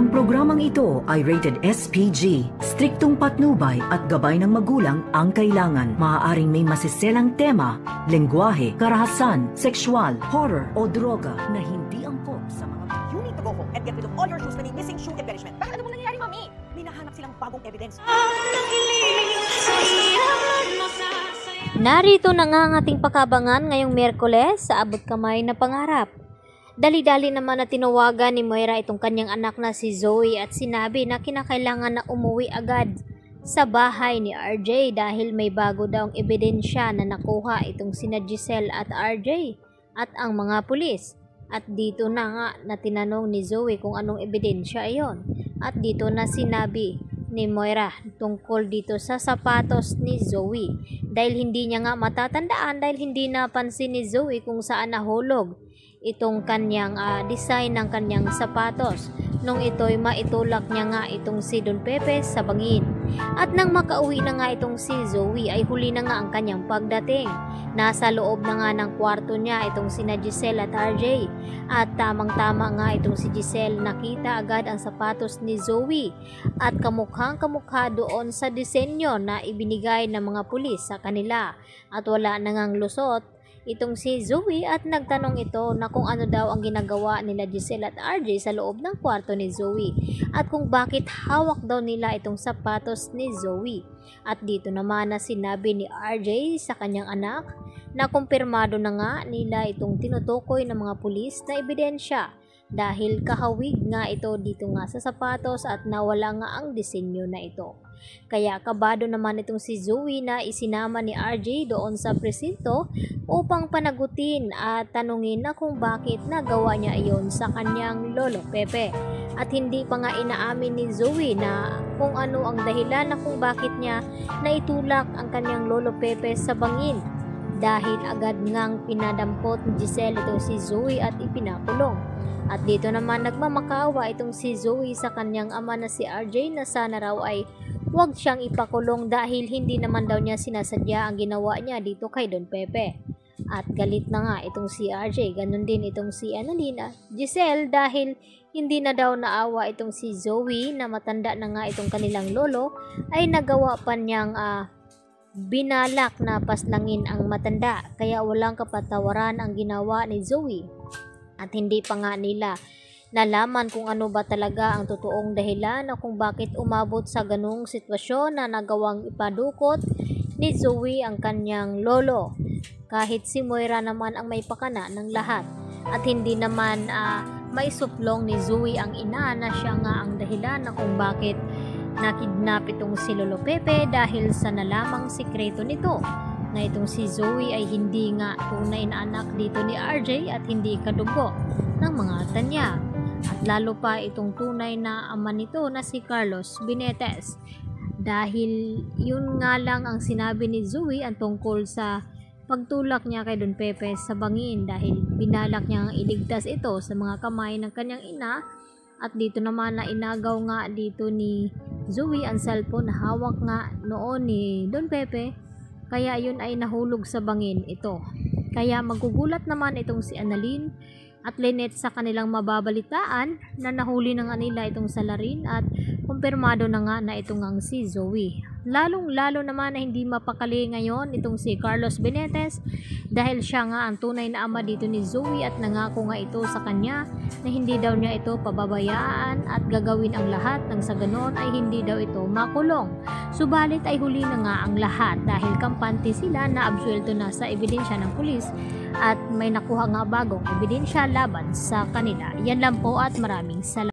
Ang programang ito ay rated SPG. Striktong patnubay at gabay ng magulang ang kailangan. Maaaring may masiselang tema, lengguwahe, karahasan, sexual, horror o droga na hindi angkop sa mga... You need to go home and get rid of all your shoes na may missing shoe embellishment. Bakit ano bang nangyayari, Mami? May nahanap silang bagong evidence. Narito na nga ang ating pakabangan ngayong Miyerkules sa abot kamay na pangarap. Dali-dali naman na tinawagan ni Moira itong kanyang anak na si Zoe at sinabi na kinakailangan na umuwi agad sa bahay ni RJ dahil may bago daw ang ebidensya na nakuha itong sina Giselle at RJ at ang mga pulis. At dito na nga na tinanong ni Zoe kung anong ebidensya iyon. At dito na sinabi ni Moira tungkol dito sa sapatos ni Zoe dahil hindi niya nga matatandaan dahil hindi napansin ni Zoe kung saan nahulog itong kanyang design ng kanyang sapatos nung ito'y maitulak niya nga itong si Don Pepe sa bangin. At nang makauwi na nga itong si Zoe ay huli na nga ang kanyang pagdating. Nasa loob na nga ng kwarto niya itong sina Giselle at RJ at tamang-tama nga itong si Giselle nakita agad ang sapatos ni Zoe at kamukhang kamukha doon sa disenyo na ibinigay ng mga pulis sa kanila at wala na ngang lusot itong si Zoe at nagtanong ito na kung ano daw ang ginagawa nila Giselle at RJ sa loob ng kwarto ni Zoe at kung bakit hawak daw nila itong sapatos ni Zoe. At dito naman na sinabi ni RJ sa kanyang anak na kumpirmado na nga nila itong tinutukoy ng mga pulis na ebidensya dahil kahawig nga ito dito nga sa sapatos at nawala nga ang disenyo na ito. Kaya kabado naman itong si Zoe na isinama ni RJ doon sa presinto upang panagutin at tanungin na kung bakit nagawa niya iyon sa kanyang lolo Pepe. At hindi pa nga inaamin ni Zoe na kung ano ang dahilan na kung bakit niya naitulak ang kanyang lolo Pepe sa bangin dahil agad ngang pinadampot ni Giselle itong si Zoe at ipinakulong. At dito naman nagmamakawa itong si Zoe sa kanyang ama na si RJ na sana raw ay huwag siyang ipakulong dahil hindi naman daw niya sinasadya ang ginawa niya dito kay Don Pepe. At galit na nga itong si RJ, ganun din itong si Giselle dahil hindi na daw naawa itong si Zoe na matanda na nga itong kanilang lolo ay nagawa pa niyang binalak na paslangin ang matanda kaya walang kapatawaran ang ginawa ni Zoe. At hindi pa nga nila nalaman kung ano ba talaga ang totoong dahilan na kung bakit umabot sa ganung sitwasyon na nagawang ipadukot ni Zoe ang kanyang lolo. Kahit si Moira naman ang may pakana ng lahat. At hindi naman maisuplong ni Zoe ang ina na siya nga ang dahilan na kung bakit nakidnap itong si Lolo Pepe dahil sa nalamang sikreto nito na itong si Zoe ay hindi nga tunay na anak dito ni RJ at hindi kadugo ng mga tanya. At lalo pa itong tunay na ama nito na si Carlos Benitez. Dahil yun nga lang ang sinabi ni Zoe ang tungkol sa pagtulak niya kay Don Pepe sa bangin dahil binalak niyang iligtas ito sa mga kamay ng kanyang ina. At dito naman na inagaw nga dito ni Zoe ang cellphone na hawak nga noon ni Don Pepe. Kaya yun ay nahulog sa bangin ito. Kaya magugulat naman itong si Annalyn at Lynette sa kanilang mababalitaan na nahuli na nga nila itong salarin at kumpirmado na nga na itong ang si Zoe. Lalong-lalo naman na hindi mapakali ngayon itong si Carlos Benitez dahil siya nga ang tunay na ama dito ni Zoe at nangako nga ito sa kanya na hindi daw niya ito pababayaan at gagawin ang lahat nang sa ganon ay hindi daw ito makulong. Subalit ay huli na nga ang lahat dahil kampante sila na absuelto na sa ebidensya ng pulis at may nakuha nga bagong ebidensya laban sa kanila. Yan lang po at maraming salamat.